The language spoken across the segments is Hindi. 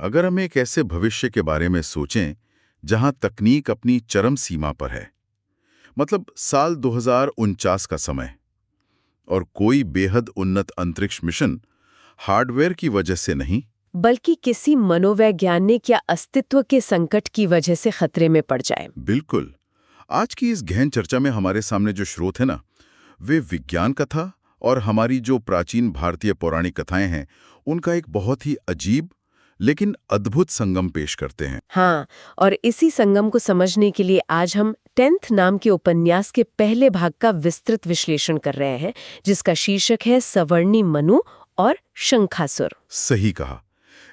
अगर हम एक ऐसे भविष्य के बारे में सोचें जहां तकनीक अपनी चरम सीमा पर है, मतलब साल 2049 का समय, और कोई बेहद उन्नत अंतरिक्ष मिशन हार्डवेयर की वजह से नहीं, बल्कि किसी मनोवैज्ञानिक या अस्तित्व के संकट की वजह से खतरे में पड़ जाए। बिल्कुल। आज की इस गहन चर्चा में हमारे सामने जो स्रोत है ना, वे विज्ञान कथा और हमारी जो प्राचीन भारतीय पौराणिक कथाएं हैं, उनका एक बहुत ही अजीब लेकिन अद्भुत संगम पेश करते हैं। हाँ, और इसी संगम को समझने के लिए आज हम 10th नाम के उपन्यास के पहले भाग का विस्तृत विश्लेषण कर रहे हैं, जिसका शीर्षक है सवर्णी मनु और शंखासुर। सही कहा।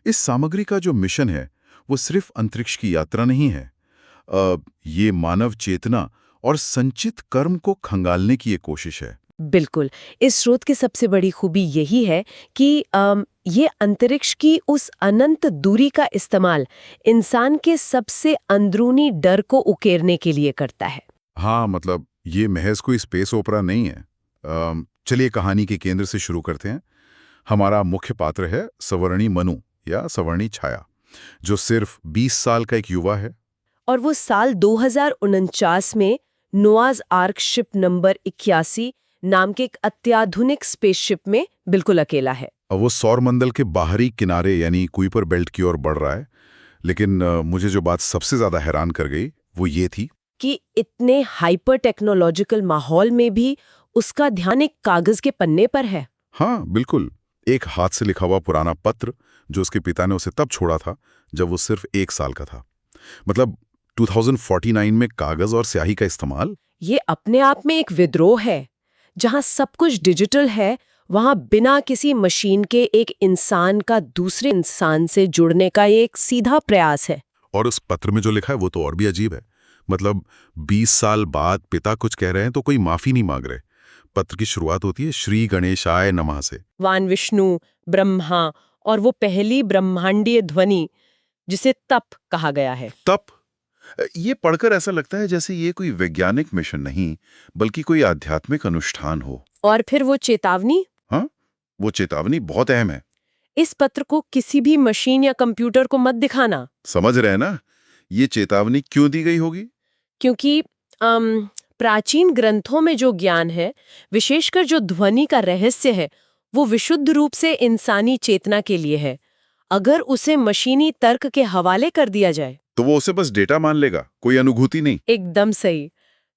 इस सामग्री का जो मिशन है वो सिर्फ अंतरिक्ष की यात्रा नहीं है। ये मानव चेतना और संचित कर्म को खंगालने की एक कोशिश है। बिल्कुल। इस स्रोत की सबसे बड़ी खूबी यही है कि ये अंतरिक्ष की उस अनंत दूरी का इस्तेमाल इंसान के सबसे अंदरूनी डर को उकेरने के लिए करता है। हाँ, मतलब ये महज कोई स्पेस ओपरा नहीं है। चलिए कहानी के केंद्र से शुरू करते हैं। हमारा मुख्य पात्र है सवर्णी मनु या सवर्णी छाया, जो सिर्फ 20 साल का एक युवा है। और वो साल 2049 में नोआज आर्क शिप नंबर 81 नाम के एक अत्याधुनिक स्पेसशिप में बिल्कुल अकेला है। अब वो सौरमंडल के बाहरी किनारे यानी कुइपर बेल्ट की ओर बढ़ रहा है। लेकिन मुझे जो बात सबसे ज्यादा हैरान कर गई वो ये थी कि इतने हाइपर टेक्नोलॉजिकल माहौल में भी उसका ध्यान एक कागज के पन्ने पर है। हाँ बिल्कुल, एक हाथ से लिखा हुआ पुराना पत्र जो उसके पिता ने उसे तब छोड़ा था जब वो सिर्फ 1 साल का था। मतलब 2049 में कागज और स्याही का इस्तेमाल। ये अपने आप में एक विद्रोह है। जहां सब कुछ डिजिटल है, वहां बिना किसी मशीन के एक इंसान का दूसरे इंसान से जुड़ने का ये एक सीधा प्रयास है। और उस पत्र में जो लिखा है वो तो और भी अजीब है। मतलब 20 साल बाद पिता कुछ कह रहे हैं तो कोई माफी नहीं मांग रहे। पत्र की शुरुआत होती है श्री गणेशाय नमः से। भगवान विष्णु, ब्रह्मा और वो पहली ब्रह्मांडीय ध्वनि जिसे तप कहा गया है। तप? ये पढ़कर ऐसा लगता है जैसे ये कोई वैज्ञानिक मिशन नहीं बल्कि कोई आध्यात्मिक अनुष्ठान हो। और फिर वो चेतावनी। हाँ, वो चेतावनी बहुत अहम है। इस पत्र को किसी भी मशीन या कंप्यूटर को मत दिखाना। समझ रहे हैं ना? ये चेतावनी क्यों दी गई होगी? क्योंकि प्राचीन ग्रंथों में जो ज्ञान है, विशेषकर जो ध्वनि का रहस्य है, वो विशुद्ध रूप से इंसानी चेतना के लिए है। अगर उसे मशीनी तर्क के हवाले कर दिया जाए तो वो उसे बस डेटा मान लेगा, कोई अनुभूति नहीं। एकदम सही।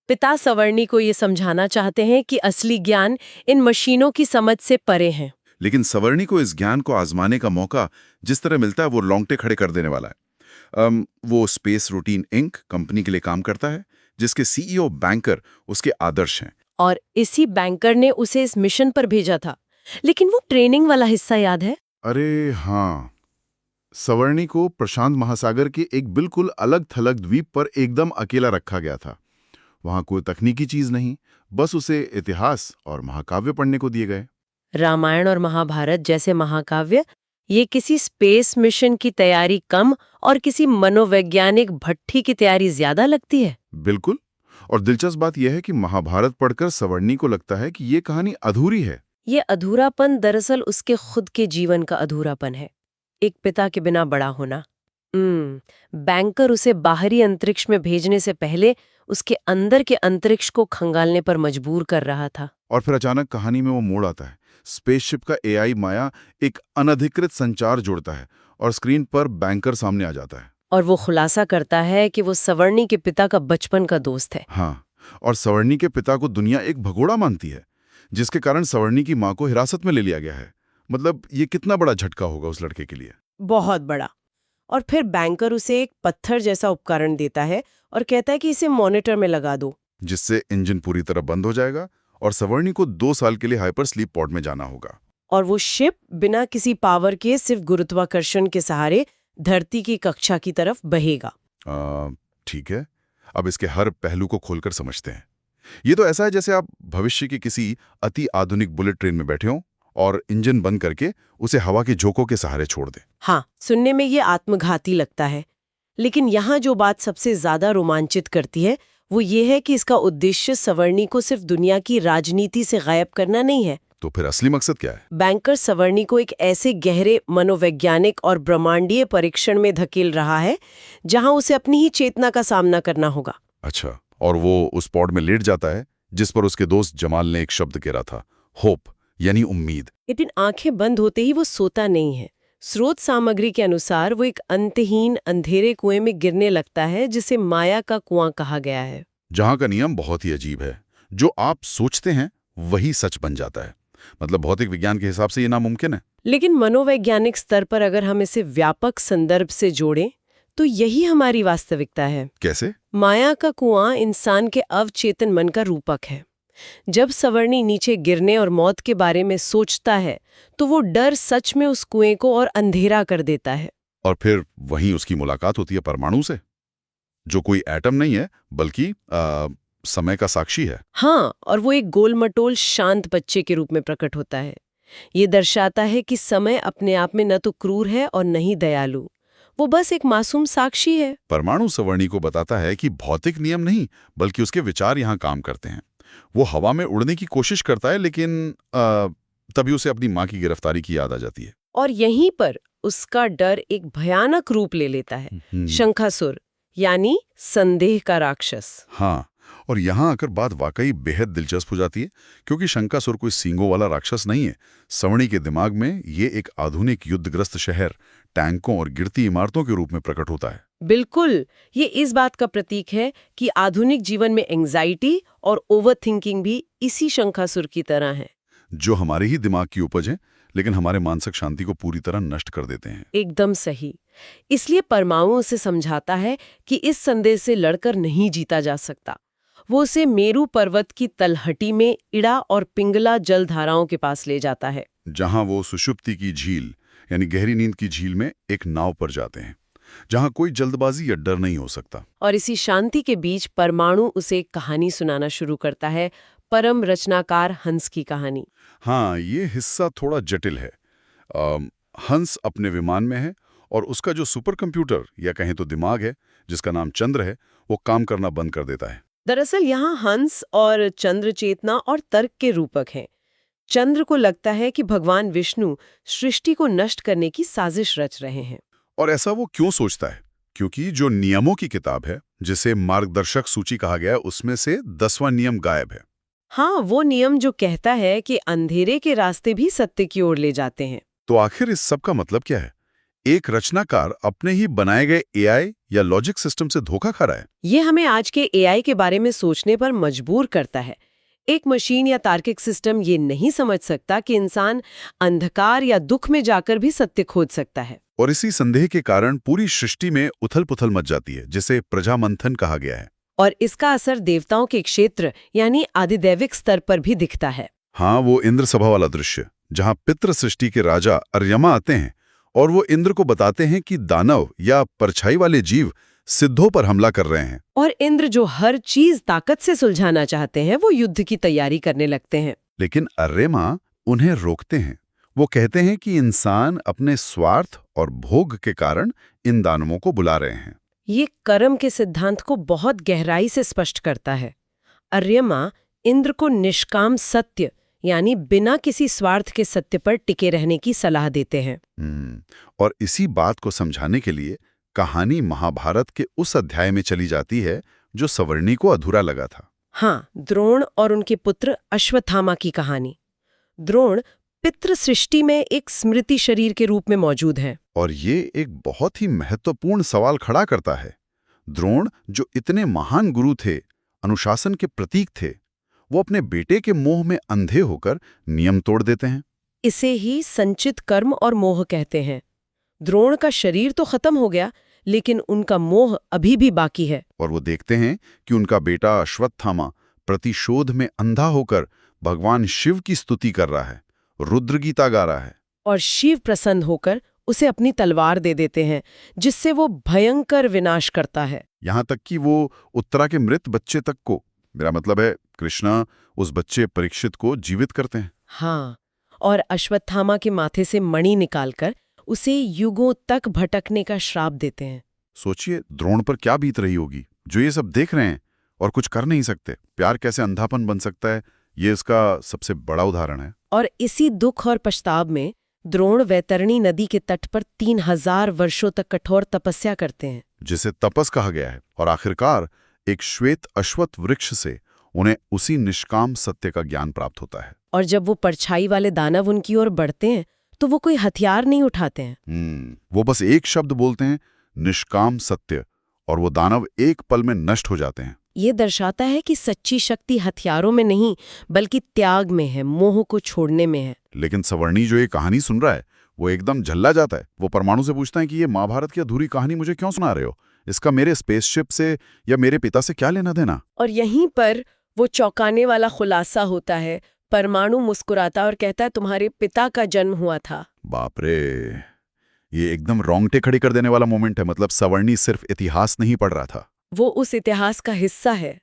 पिता सवर्णी को ये समझाना चाहते हैं कि असली ज्ञान इन मशीनों की समझ से परे है। लेकिन सवर्णी को इस ज्ञान को आजमाने का मौका जिस तरह मिलता है वो रोंगटे खड़े कर देने वाला है। वो स्पेस रूटीन इंक कंपनी के लिए काम करता है जिसके सीईओ बैंकर उसके आदर्श हैं। और इसी बैंकर ने उसे इस मिशन पर भेजा था। लेकिन वो ट्रेनिंग वाला हिस्सा याद है? अरे हाँ, सवर्णी को प्रशांत महासागर के एक बिल्कुल अलग थलग द्वीप पर एकदम अकेला रखा गया था। वहां कोई तकनीकी चीज नहीं, बस उसे इतिहास और महाकाव्य पढ़ने को दिए गए। रामायण और महाभारत जैसे महाकाव्य, ये किसी स्पेस मिशन की तैयारी कम और किसी मनोवैज्ञानिक भट्ठी की तैयारी ज्यादा लगती है। बिल्कुल। और दिलचस्प बात यह है कि महाभारत पढ़कर सवर्णी को लगता है कि ये कहानी अधूरी है। ये अधूरापन दरअसल उसके खुद के जीवन का अधूरापन है। एक पिता के बिना बड़ा होना। बैंकर उसे बाहरी अंतरिक्ष में भेजने से पहले उसके अंदर के अंतरिक्ष को खंगालने पर मजबूर कर रहा था। और फिर अचानक कहानी में वो मोड़ आता है। स्पेसशिप का एआई माया एक अनधिकृत संचार जोड़ता है और स्क्रीन पर बैंकर सामने आ जाता है। और वो खुलासा करता है कि वो सवर्णी के पिता का बचपन का दोस्त है। हाँ, और सवर्णी के पिता को दुनिया एक भगोड़ा मानती है, जिसके कारण सवर्णी की माँ को हिरासत में ले लिया गया है। मतलब ये कितना बड़ा झटका होगा उस लड़के के लिए। बहुत बड़ा। और फिर बैंकर उसे एक पत्थर जैसा उपकरण देता है और कहता है कि इसे मॉनिटर में लगा दो, जिससे इंजन पूरी तरह बंद हो जाएगा और सवर्णी को 2 साल के लिए हाइपर स्लीप पॉड में जाना होगा। और वो शिप बिना किसी पावर के सिर्फ गुरुत्वाकर्षण के सहारे धरती की कक्षा की तरफ बहेगा। ठीक है, अब इसके हर पहलू को खोलकर समझते हैं। ये तो ऐसा है जैसे आप भविष्य की किसी अति आधुनिक बुलेट ट्रेन में बैठे हों और इंजन बंद करके उसे हवा के झोंकों के सहारे छोड़ दें। हाँ, सुनने में ये आत्मघाती लगता है। लेकिन यहाँ जो बात सबसे ज्यादा रोमांचित करती है वो ये है कि इसका उद्देश्य सवर्णी को सिर्फ दुनिया की राजनीति से गायब करना नहीं है। तो फिर असली मकसद क्या है? बैंकर सवर्णी को एक ऐसे गहरे मनोवैज्ञानिक और ब्रह्मांडीय परीक्षण में धकेल रहा है जहां उसे अपनी ही चेतना का सामना करना होगा। अच्छा, और वो उस पॉड में लेट जाता है जिस पर उसके दोस्त जमाल ने एक शब्द घेरा था, होप, यानी उम्मीद। लेकिन आंखें बंद होते ही वो सोता नहीं है। स्रोत सामग्री के अनुसार वो एक अंतहीन अंधेरे कुएं में गिरने लगता है जिसे माया का कुआं कहा गया है। जहां का नियम बहुत ही अजीब है, जो आप सोचते हैं वही सच बन जाता है। मतलब भौतिक विज्ञान के हिसाब से ये नामुमकिन है। लेकिन मनोवैज्ञानिक स्तर पर अगर हम इसे व्यापक संदर्भ से जोड़ें तो यही हमारी वास्तविकता है। कैसे? माया का कुआं इंसान के अवचेतन मन का रूपक है। जब सवर्णी नीचे गिरने और मौत के बारे में सोचता है तो वो डर सच में उस कुएं को और अंधेरा कर देता है। और फिर वहीं उसकी मुलाकात होती है परमाणु से, जो कोई एटम नहीं है बल्कि समय का साक्षी है। हाँ, और वो एक गोलमटोल शांत बच्चे के रूप में प्रकट होता है। ये दर्शाता है कि समय अपने आप में न तो क्रूर है और न ही दयालु। वो बस एक मासूम साक्षी है। परमाणु सवर्णी को बताता है कि भौतिक नियम नहीं बल्कि उसके विचार यहाँ काम करते हैं। वो हवा में उड़ने की कोशिश करता है, लेकिन तभी उसे अपनी माँ की गिरफ्तारी की याद आ जाती है। और यहीं पर उसका डर एक भयानक रूप ले लेता है। शंखासुर, यानी संदेह का राक्षस। हाँ, और यहाँ आकर बात वाकई बेहद दिलचस्प हो जाती है, क्योंकि शंकासुर कोई सींगों वाला राक्षस नहीं है। सवर्णी के दिमाग में ये एक आधुनिक युद्धग्रस्त शहर, टैंकों और गिरती इमारतों के रूप में प्रकट होता है। बिल्कुल, ये इस बात का प्रतीक है कि आधुनिक जीवन में एंग्जाइटी और ओवरथिंकिंग भी इसी शंखासुर की तरह है, जो हमारे ही दिमाग की उपज है, लेकिन हमारे मानसिक शांति को पूरी तरह नष्ट कर देते हैं। एकदम सही। इसलिए परमाणु उसे समझाता है कि इस संदेह से लड़कर नहीं जीता जा सकता। वो उसे मेरू पर्वत की तलहटी में इड़ा और पिंगला जलधाराओं के पास ले जाता है, जहां वो सुषुप्ति की झील यानी गहरी नींद की झील में एक नाव पर जाते हैं, जहां कोई जल्दबाजी या डर नहीं हो सकता। और इसी शांति के बीच परमाणु उसे एक कहानी सुनाना शुरू करता है, परम रचनाकार हंस की कहानी। हाँ, ये हिस्सा थोड़ा जटिल है। हंस अपने विमान में है और उसका जो सुपर कंप्यूटर या कहें तो दिमाग है, जिसका नाम चंद्र है, वो काम करना बंद कर देता है। दरअसल यहाँ हंस और चंद्र चेतना और तर्क के रूपक हैं। चंद्र को लगता है कि भगवान विष्णु सृष्टि को नष्ट करने की साजिश रच रहे हैं। और ऐसा वो क्यों सोचता है? क्योंकि जो नियमों की किताब है, जिसे मार्गदर्शक सूची कहा गया है, उसमें से 10वां नियम गायब है। हाँ, वो नियम जो कहता है कि अंधेरे के रास्ते भी सत्य की ओर ले जाते हैं। तो आखिर इस सब का मतलब क्या है? एक रचनाकार अपने ही बनाए गए एआई या लॉजिक सिस्टम से धोखा खा रहा है। ये हमें आज के एआई के बारे में सोचने पर मजबूर करता है। एक मशीन या तार्किक सिस्टम ये नहीं समझ सकता कि इंसान अंधकार या दुख में जाकर भी सत्य खोज सकता है। और इसी संदेह के कारण पूरी सृष्टि में उथल-पुथल मच जाती है, जिसे प्रजामंथन कहा गया है। और इसका असर देवताओं के क्षेत्र यानी आदिदैविक स्तर पर भी दिखता है। हाँ, वो इंद्र सभा वाला दृश्य, जहाँ पितृ सृष्टि के राजा अर्यमा आते हैं और वो इंद्र को बताते हैं कि दानव या परछाई वाले जीव सिद्धों पर हमला कर रहे हैं। और इंद्र जो हर चीज ताकत से सुलझाना चाहते हैं, वो युद्ध की तैयारी करने लगते हैं। लेकिन अर्यमा उन्हें रोकते हैं। वो कहते हैं कि इंसान अपने स्वार्थ और भोग के कारण इन दानवों को बुला रहे हैं। ये कर्म के सिद्धांत को बहुत गहराई से स्पष्ट करता है। अर्यमा इंद्र को निष्काम सत्य यानी बिना किसी स्वार्थ के सत्य पर टिके रहने की सलाह देते हैं। और इसी बात को समझाने के लिए कहानी महाभारत के उस अध्याय में चली जाती है जो सवर्णी को अधूरा लगा था। हाँ, द्रोण और उनके पुत्र अश्वत्थामा की कहानी। द्रोण पितृ सृष्टि में एक स्मृति शरीर के रूप में मौजूद है। और ये एक बहुत ही महत्वपूर्ण सवाल खड़ा करता है। द्रोण जो इतने महान गुरु थे, अनुशासन के प्रतीक थे, वो अपने बेटे के मोह में अंधे होकर नियम तोड़ देते हैं। इसे ही संचित कर्म और मोह कहते हैं। द्रोण का शरीर तो खत्म हो गया, लेकिन उनका मोह अभी भी बाकी है। और वो देखते हैं कि उनका बेटा अश्वत्थामा प्रतिशोध में अंधा होकर भगवान शिव की स्तुति कर रहा है, रुद्र गीता गा रहा है। और शिव प्रसन्न होकर उसे अपनी तलवार दे देते हैं, जिससे वो भयंकर विनाश करता है। यहाँ तक कि वो उत्तरा के मृत बच्चे तक को, मेरा मतलब है कृष्णा, उस बच्चे परीक्षित को जीवित करते हैं। हाँ, और अश्वत्थामा के माथे से मणि निकालकर उसे युगों तक भटकने का श्राप देते हैं। सोचिए द्रोण पर क्या बीत रही होगी, जो ये सब देख रहे हैं और कुछ कर नहीं सकते। प्यार कैसे अंधापन बन सकता है, ये इसका सबसे बड़ा उदाहरण है। और इसी दुख और पछताव में द्रोण वैतरणी नदी के तट पर 3000 वर्षों तक कठोर तपस्या करते हैं, जिसे तपस कहा गया है, और आखिरकार एक श्वेत अश्वत्थ वृक्ष से उन्हें उसी निष्काम सत्य का ज्ञान प्राप्त होता है। और जब वो परछाई वाले दानव उनकी ओर बढ़ते हैं तो वो कोई हथियार नहीं उठाते हैं। वो बस एक शब्द बोलते हैं, निष्काम सत्य, और वो दानव एक पल में नष्ट हो जाते हैं। ये दर्शाता है कि सच्ची शक्ति हथियारों में नहीं बल्कि त्याग में है, मोह को छोड़ने में है। लेकिन सवर्णी जो ये कहानी सुन रहा है वो एकदम झल्ला जाता है। वो परमाणु से पूछता है कि ये महाभारत की अधूरी कहानी मुझे क्यों सुना रहे हो? इसका मेरे स्पेसशिप से या मेरे पिता से क्या लेना देना? और यहीं पर वो चौंकाने वाला खुलासा होता है। परमाणु मुस्कुराता और कहता है, तुम्हारे पिता का जन्म हुआ था। बाप रे, ये एकदम रोंगटे खड़ी कर देने वाला मोमेंट है। मतलब सवर्णी सिर्फ इतिहास नहीं पढ़ रहा था, वो उस इतिहास का हिस्सा है।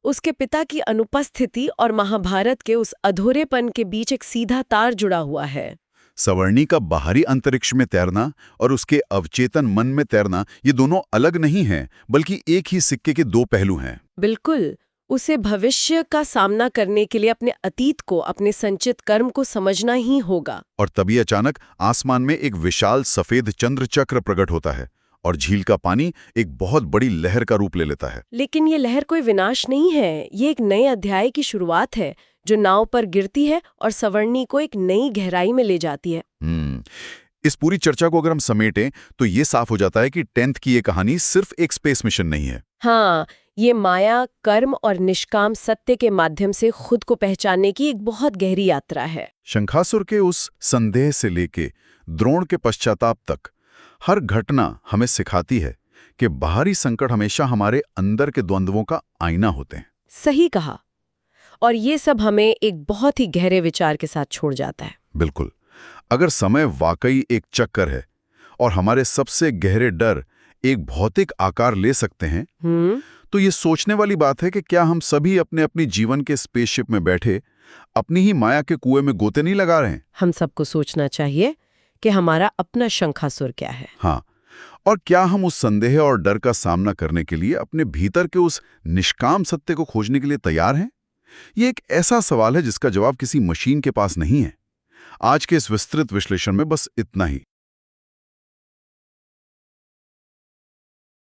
उसके पिता की अनुपस्थिति और महाभारत के उस अधूरेपन के बीच एक सीधा तार जुड़ा हुआ है। सवर्णी का बाहरी अंतरिक्ष में तैरना और उसके अवचेतन मन में तैरना, ये दोनों अलग नहीं हैं, बल्कि एक ही सिक्के के दो पहलू हैं। बिल्कुल। उसे भविष्य का सामना करने के लिए अपने अतीत को, अपने संचित कर्म को समझना ही होगा। और तभी अचानक आसमान में एक विशाल सफेद चंद्र चक्र प्रकट होता है और झील का पानी एक बहुत बड़ी लहर का रूप ले लेता है। लेकिन ये लहर कोई विनाश नहीं है, ये एक नए अध्याय की शुरुआत है जो नाव पर गिरती है और सवर्णी को एक नई गहराई में ले जाती है। इस पूरी चर्चा को अगर हम समेटें तो ये साफ हो जाता है कि 10th की ये कहानी सिर्फ एक स्पेस मिशन नहीं है। हाँ, ये माया, कर्म और निष्काम सत्य के माध्यम से खुद को पहचानने की एक बहुत गहरी यात्रा है। शंखासुर के उस संदेह से लेके द्रोण के पश्चाताप तक हर घटना हमें सिखाती है कि बाहरी संकट हमेशा हमारे अंदर के द्वंद्वों का आईना होते हैं। सही कहा। और ये सब हमें एक बहुत ही गहरे विचार के साथ छोड़ जाता है। बिल्कुल। अगर समय वाकई एक चक्कर है और हमारे सबसे गहरे डर एक भौतिक आकार ले सकते हैं, तो ये सोचने वाली बात है कि क्या हम सभी अपने अपनी जीवन के स्पेसशिप में बैठे अपनी ही माया के कुएं में गोते नहीं लगा रहे हैं? हम सबको सोचना चाहिए कि हमारा अपना शंखासुर क्या है। हाँ, और क्या हम उस संदेह और डर का सामना करने के लिए अपने भीतर के उस निष्काम सत्य को खोजने के लिए तैयार हैं? ये एक ऐसा सवाल है जिसका जवाब किसी मशीन के पास नहीं है। आज के इस विस्तृत विश्लेषण में बस इतना ही।